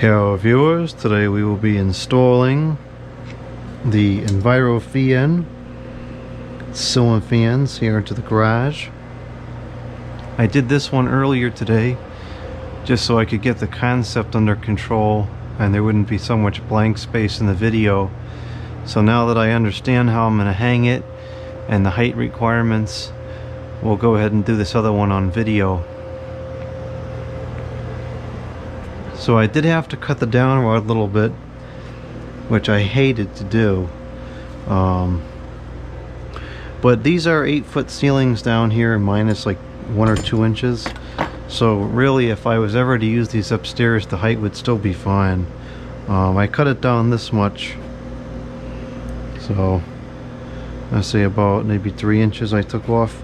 Hello viewers, today we will be installing the EnviroFan ceiling fans here into the garage. I did this one earlier today just so I could get the concept under control and there wouldn't be so much blank space in the video. So now that I understand how I'm going to hang it and the height requirements, we'll go ahead and do this other one on video. So I did have to cut the downrod a little bit, which I hated to do. But these are 8-foot ceilings down here, minus like 1 or 2 inches. So really, if I was ever to use these upstairs, the height would still be fine. I cut it down this much. So I say about maybe 3 inches I took off.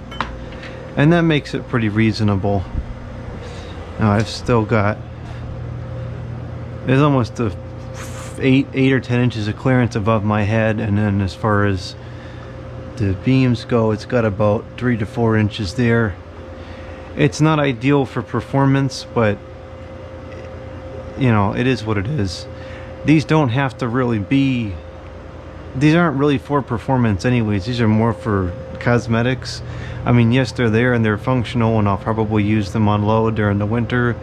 And that makes it pretty reasonable. Now I've still got, there's almost a 8 or 10 inches of clearance above my head, and then as far as the beams go, it's got about 3 to 4 inches there. It's not ideal for performance, but you know, it is what it is. These don't have to really be, these aren't really for performance anyways. These are more for cosmetics. I mean, yes, they're there and they're functional, and I'll probably use them on low during the winter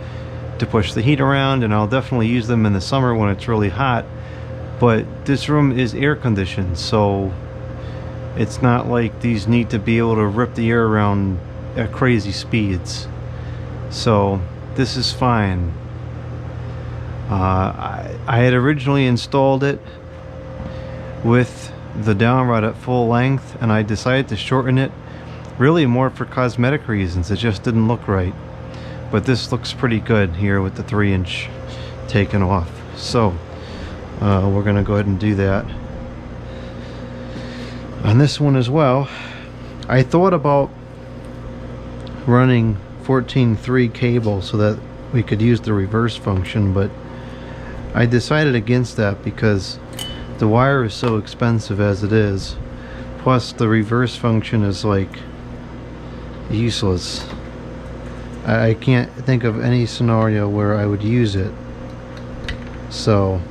to push the heat around, and I'll definitely use them in the summer when it's really hot. But this room is air conditioned, so it's not like these need to be able to rip the air around at crazy speeds. So this is fine. I had originally installed it with the downrod at full length, and I decided to shorten it really more for cosmetic reasons. It just didn't look right. But this looks pretty good here with the 3-inch taken off. So we're gonna go ahead and do that on this one as well. I thought about running 14-3 cable so that we could use the reverse function, but I decided against that because the wire is so expensive as it is, plus the reverse function is like useless. I can't think of any scenario where I would use it. So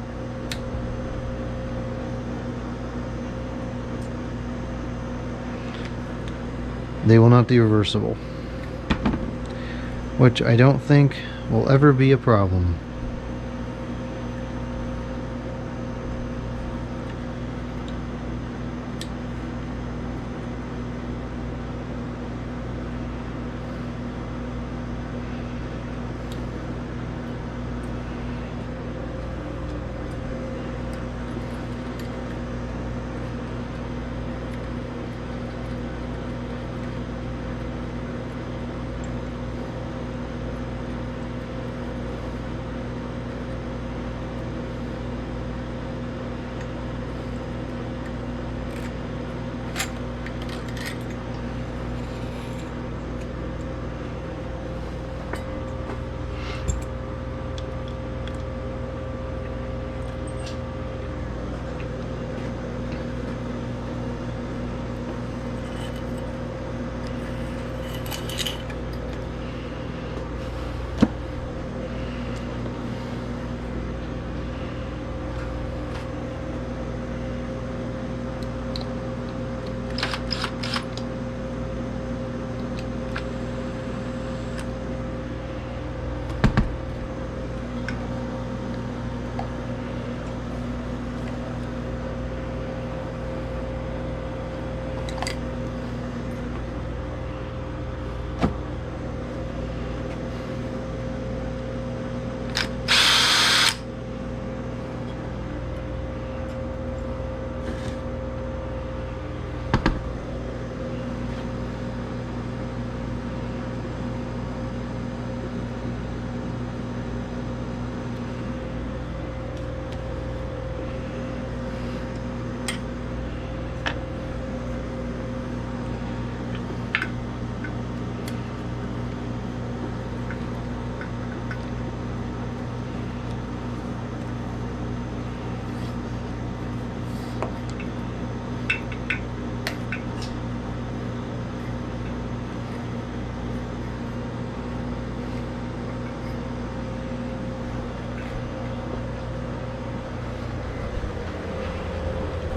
they will not be reversible, which I don't think will ever be a problem.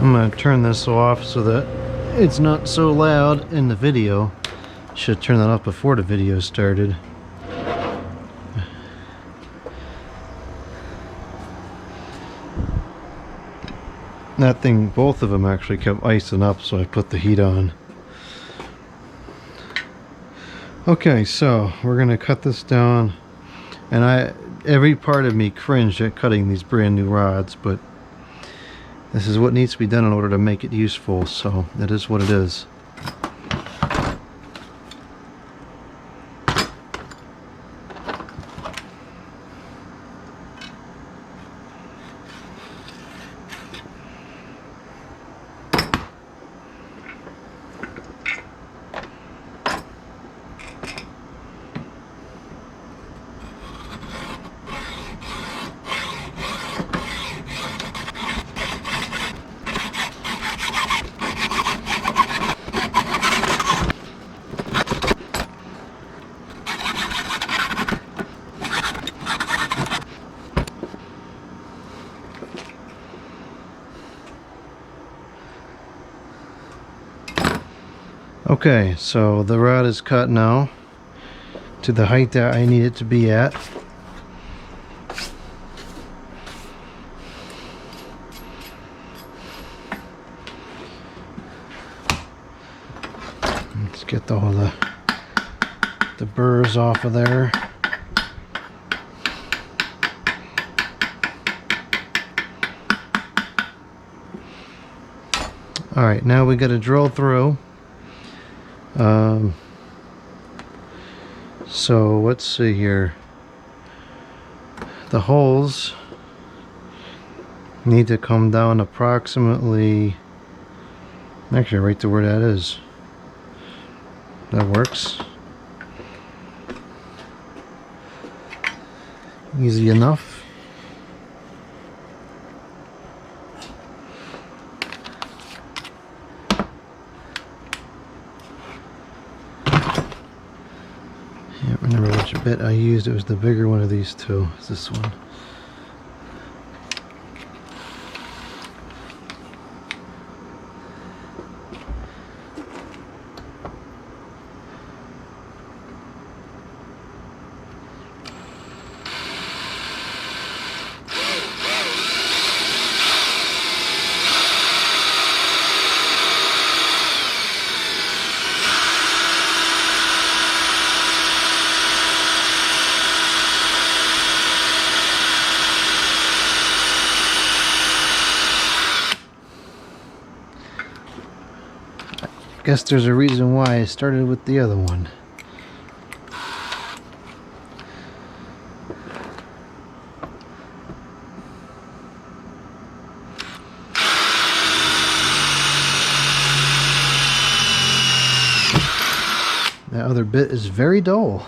I'm gonna turn this off so that it's not so loud in the video. Should turn that off before the video started. That thing, both of them actually kept icing up, so I put the heat on. Okay, so we're gonna cut this down, and every part of me cringed at cutting these brand new rods, but this is what needs to be done in order to make it useful, so that is what it is. Okay, so the rod is cut now to the height that I need it to be at. Let's get all the burrs off of there. Alright, now we got to drill through. So let's see here. The holes need to come down approximately, actually right to where that is. That works. Easy enough. Can't remember which bit I used. It was the bigger one of these two. It's this one. Guess there's a reason why I started with the other one. That other bit is very dull.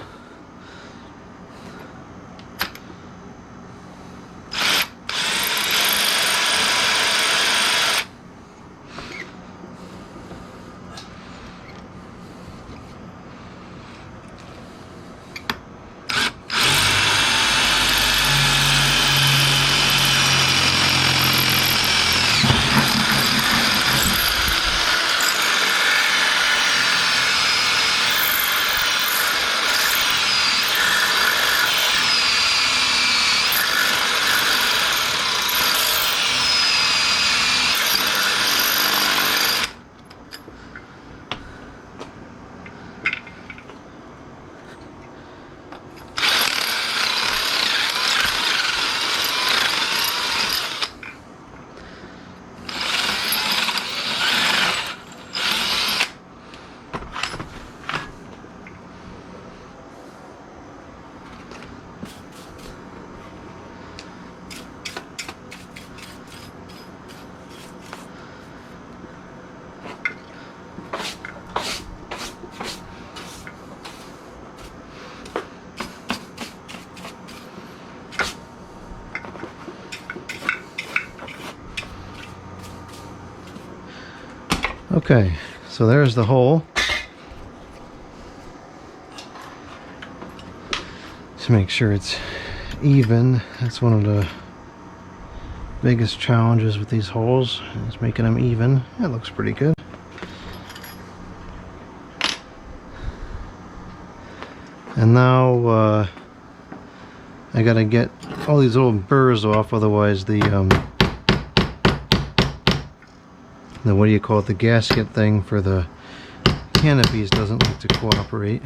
Okay, so there's the hole. To make sure it's even, that's one of the biggest challenges with these holes is making them even. That looks pretty good. And now I gotta get all these little burrs off, otherwise the what do you call it, the gasket thing for the canopies doesn't like to cooperate.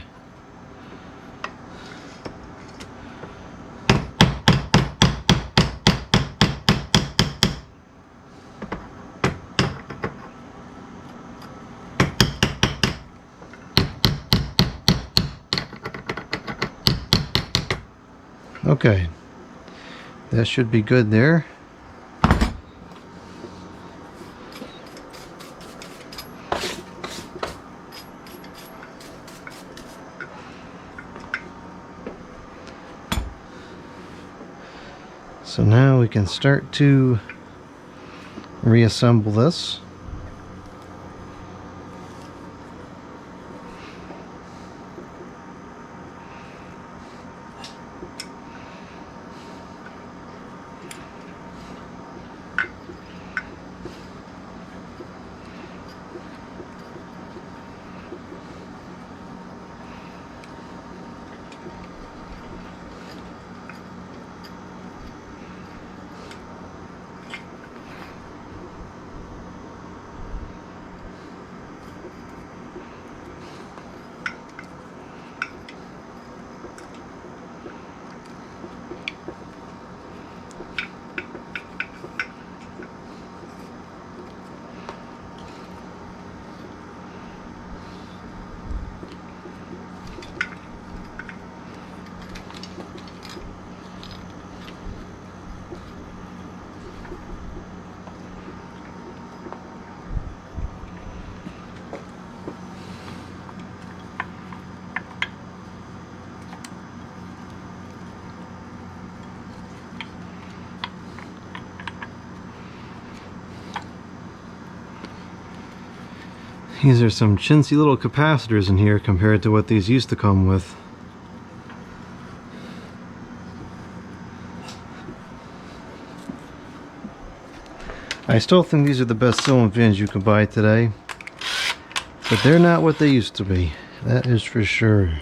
Okay, that should be good there. So now we can start to reassemble this. These are some chintzy little capacitors in here compared to what these used to come with. I still think these are the best ceiling fans you can buy today, but they're not what they used to be. That is for sure.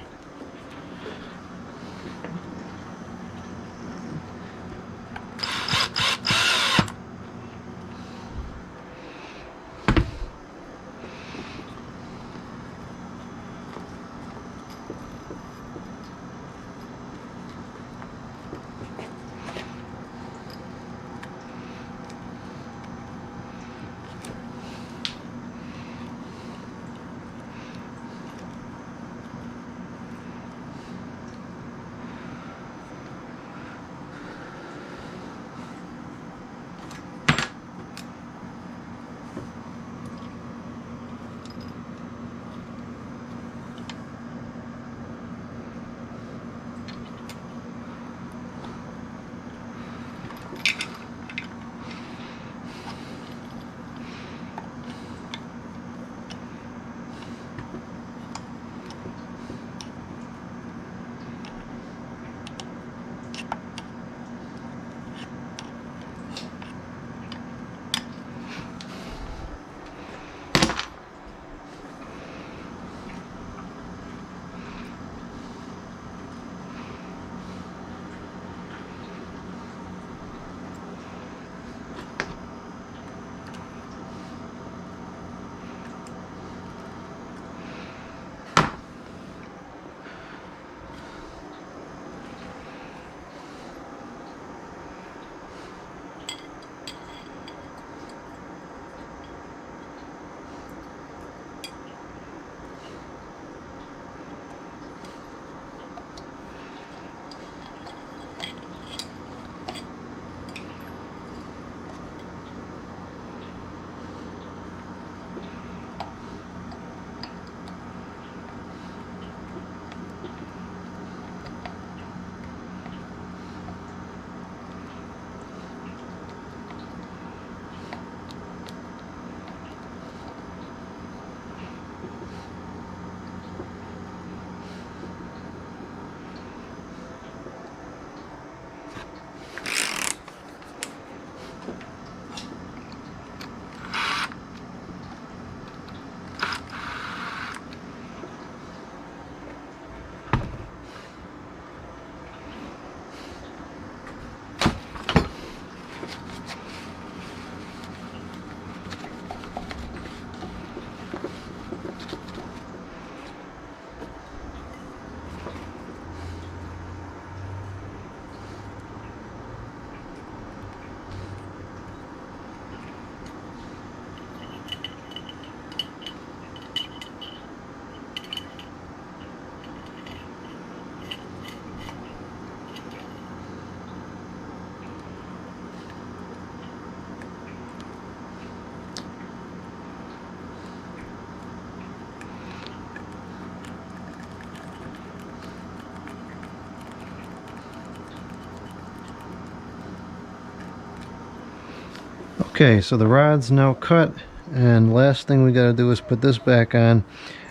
Okay, so the rod's now cut, and last thing we got to do is put this back on,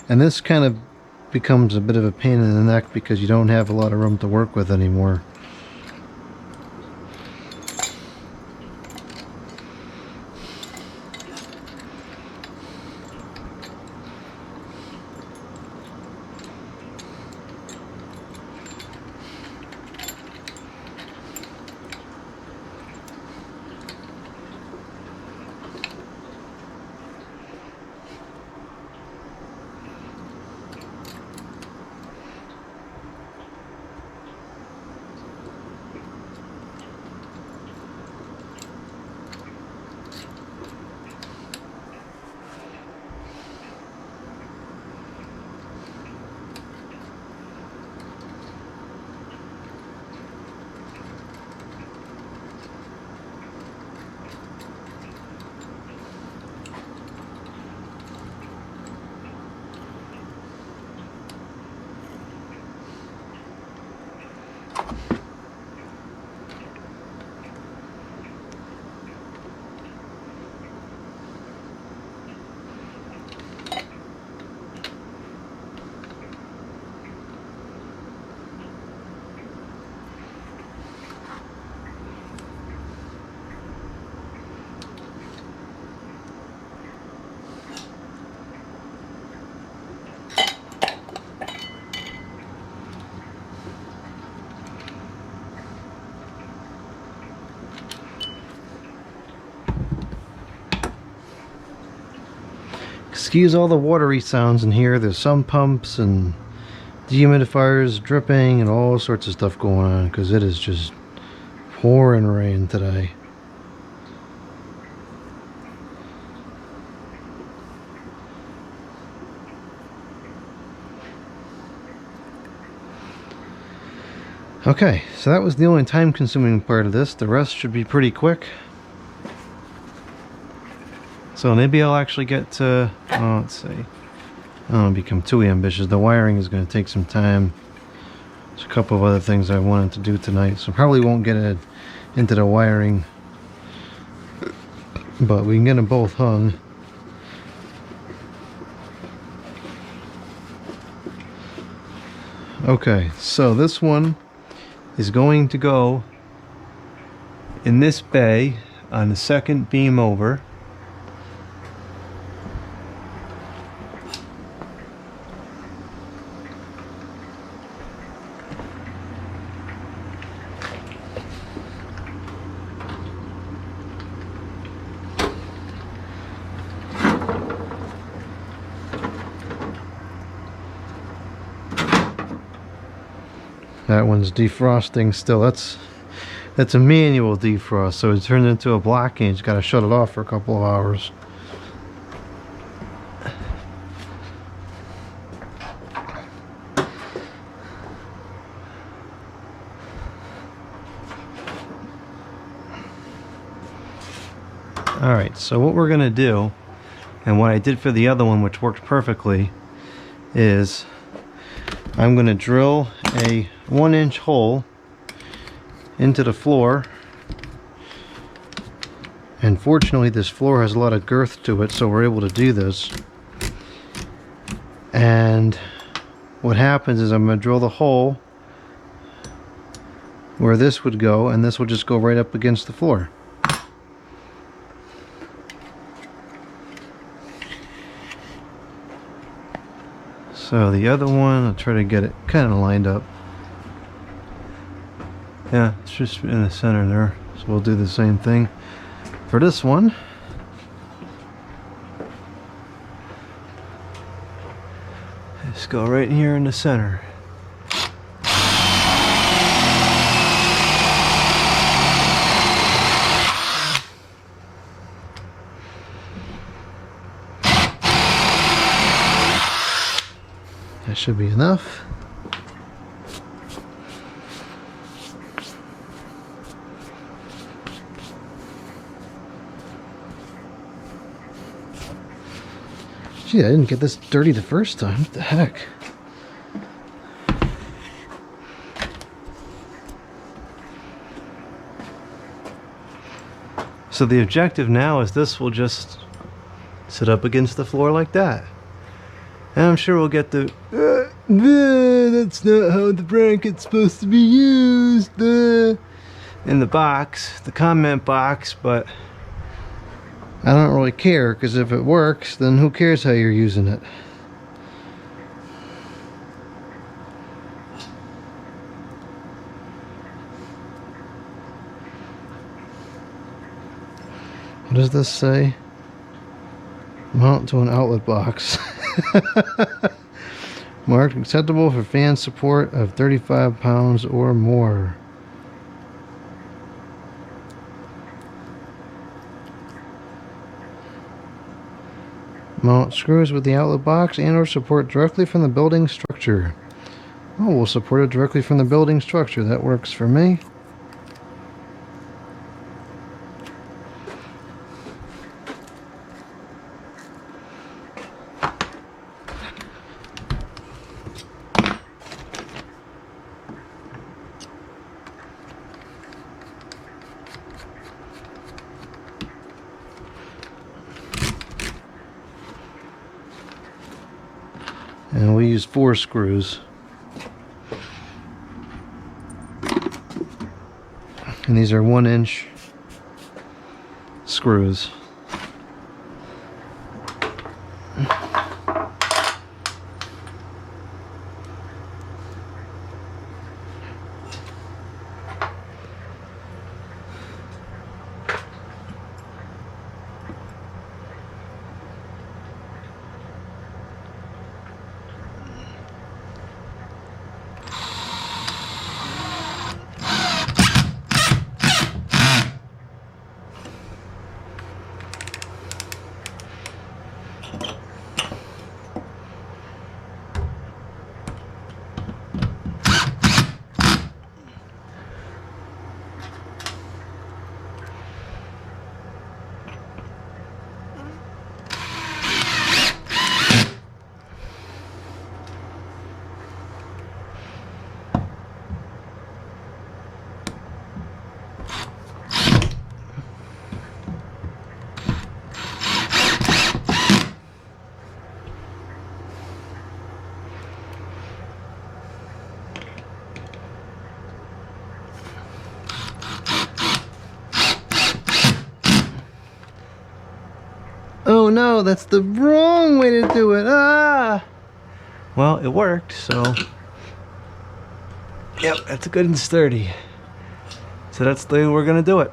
and this kind of becomes a bit of a pain in the neck because you don't have a lot of room to work with anymore. Excuse all the watery sounds in here. There's some pumps and dehumidifiers dripping and all sorts of stuff going on because it is just pouring rain today. Okay, so that was the only time-consuming part of this. The rest should be pretty quick. So maybe I'll actually get to, let's see, I don't want to become too ambitious. The wiring is going to take some time. There's a couple of other things I wanted to do tonight, so probably won't get it into the wiring, but we can get them both hung. Okay, so this one is going to go in this bay on the second beam over. That one's defrosting still. That's a manual defrost, so it turned into a blockage. Got to shut it off for a couple of hours. Alright, so what we're going to do, and what I did for the other one, which worked perfectly, is I'm going to drill a 1-inch hole into the floor, and fortunately this floor has a lot of girth to it, so we're able to do this. And what happens is I'm going to drill the hole where this would go, and this will just go right up against the floor. So the other one, I'll try to get it kind of lined up. Yeah, it's just in the center there. So we'll do the same thing for this one. Just go right here in the center. That should be enough. Gee, I didn't get this dirty the first time. What the heck? So the objective now is this will just sit up against the floor like that. And I'm sure we'll get the that's not how the bracket's supposed to be used in the box, the comment box, but I don't really care, because if it works, then who cares how you're using it? What does this say? Mount to an outlet box. Marked acceptable for fan support of 35 pounds or more. Mount screws with the outlet box and or support directly from the building structure. Oh, we'll support it directly from the building structure. That works for me. And we use 4 screws. And these are 1-inch screws. Oh no, that's the wrong way to do it. Ah! Well, it worked, so. Yep, that's good and sturdy. So that's the way we're gonna do it.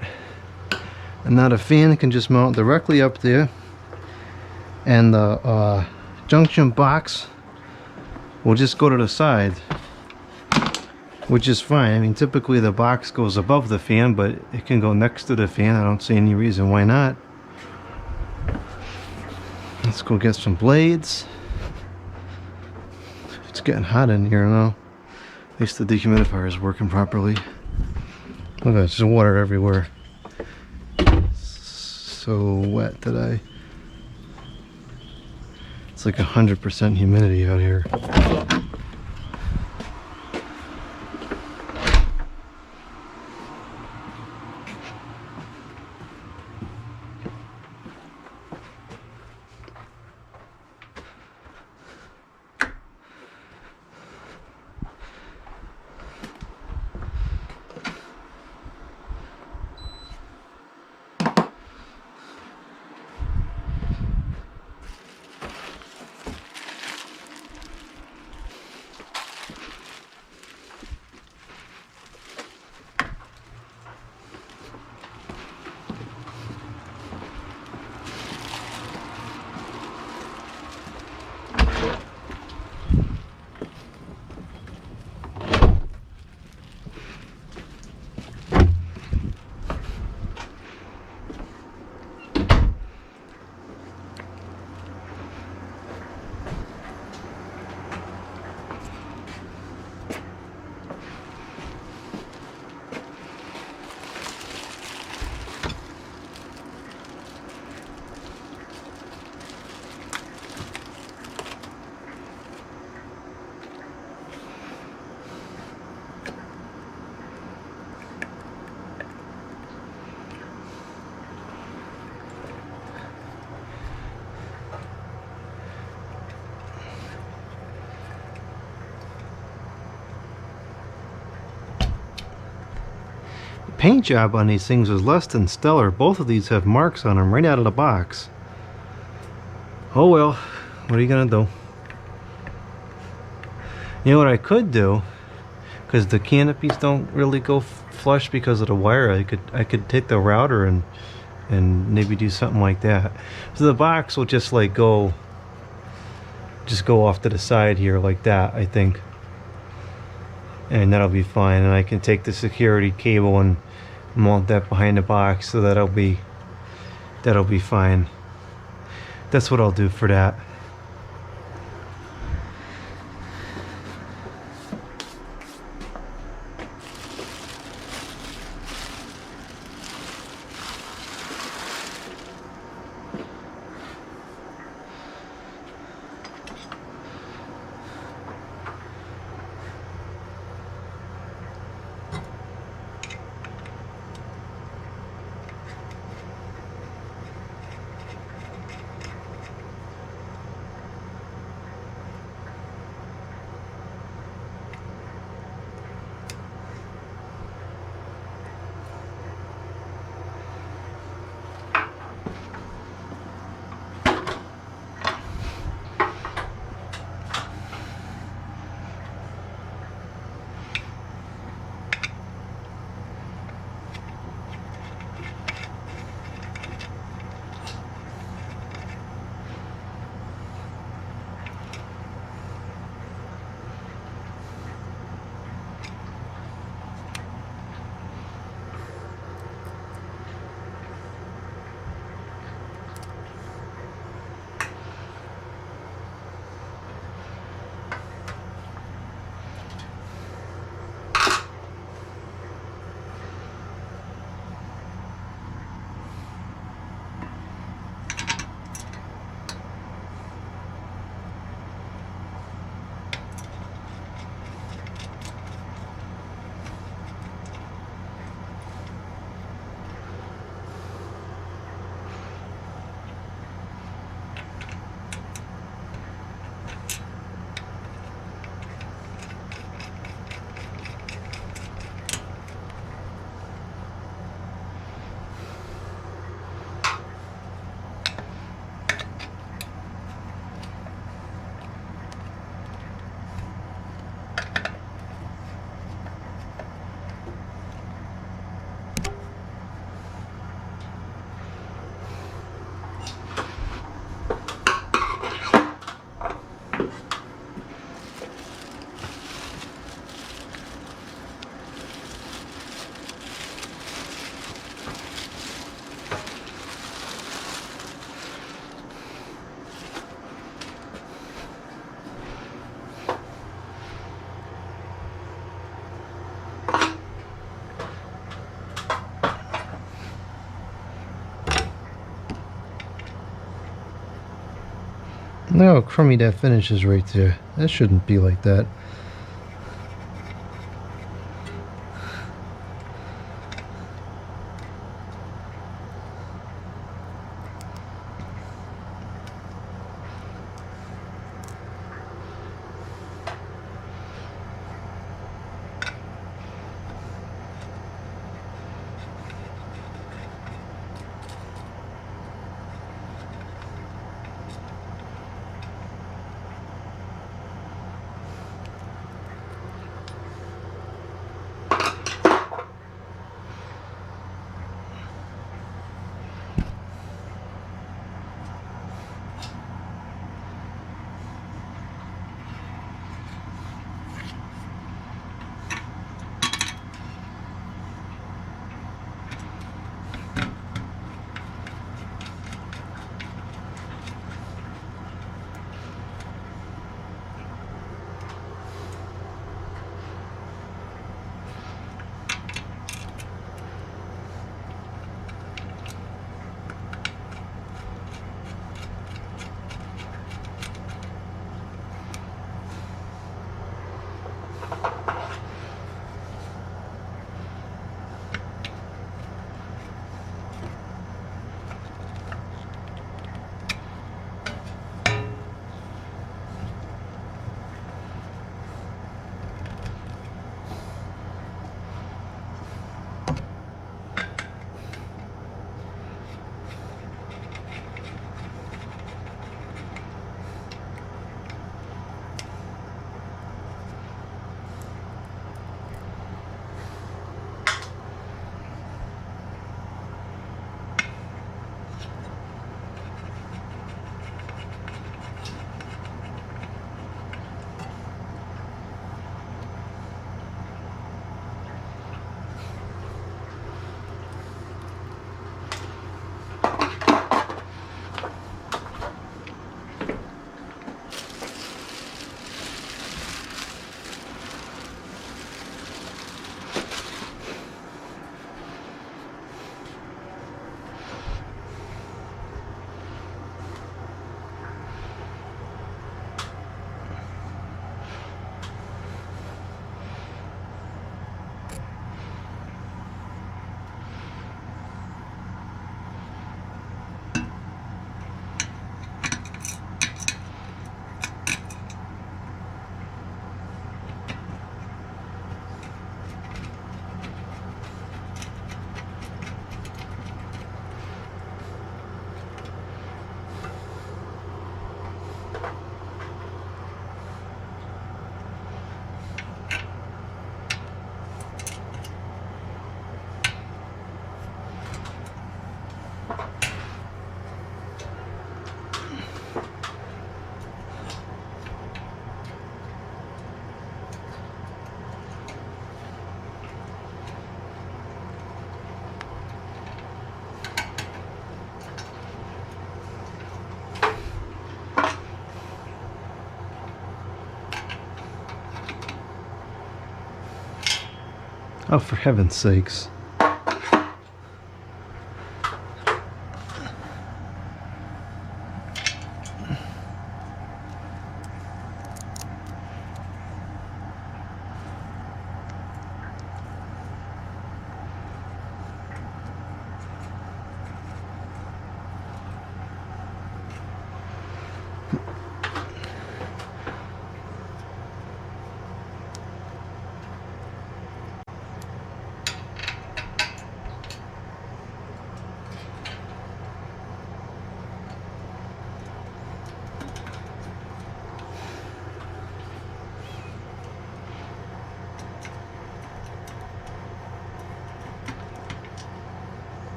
And now the fan can just mount directly up there. And the junction box will just go to the side, which is fine. I mean, typically the box goes above the fan, but it can go next to the fan. I don't see any reason why not. Let's go get some blades. It's getting hot in here now. At least the dehumidifier is working properly. Look at that, there's water everywhere. So wet today. It's like 100% humidity out here. paint job on these things was less than stellar. Both of these have marks on them right out of the box. Oh well, what are you gonna do? You know what I could do, because the canopies don't really go flush because of the wire. I could take the router and maybe do something like that. So the box will just like go off to the side here like that, I think, and that'll be fine. And I can take the security cable and mount that behind the box, so that'll be fine. That's what I'll do for that. Look how crummy that finish is right there. That shouldn't be like that. Oh, for heaven's sakes.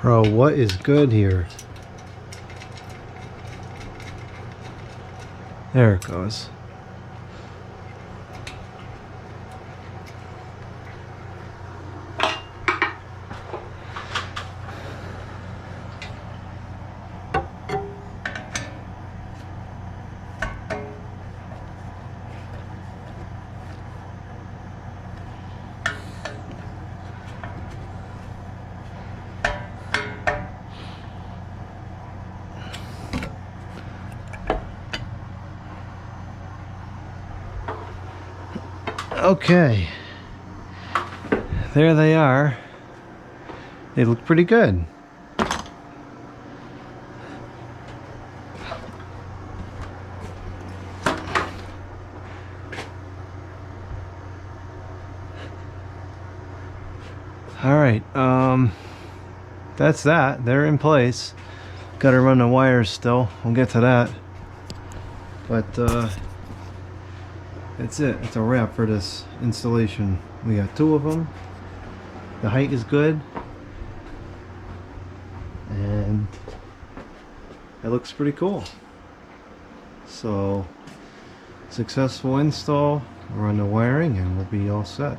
Bro, what is good here? There it goes. Okay, there they are. They look pretty good. All right, that's that. They're in place. Gotta run the wires still. We'll get to that. But that's it. It's a wrap for this installation. We got 2 of them. The height is good. And it looks pretty cool. So, successful install. Run the wiring and we'll be all set.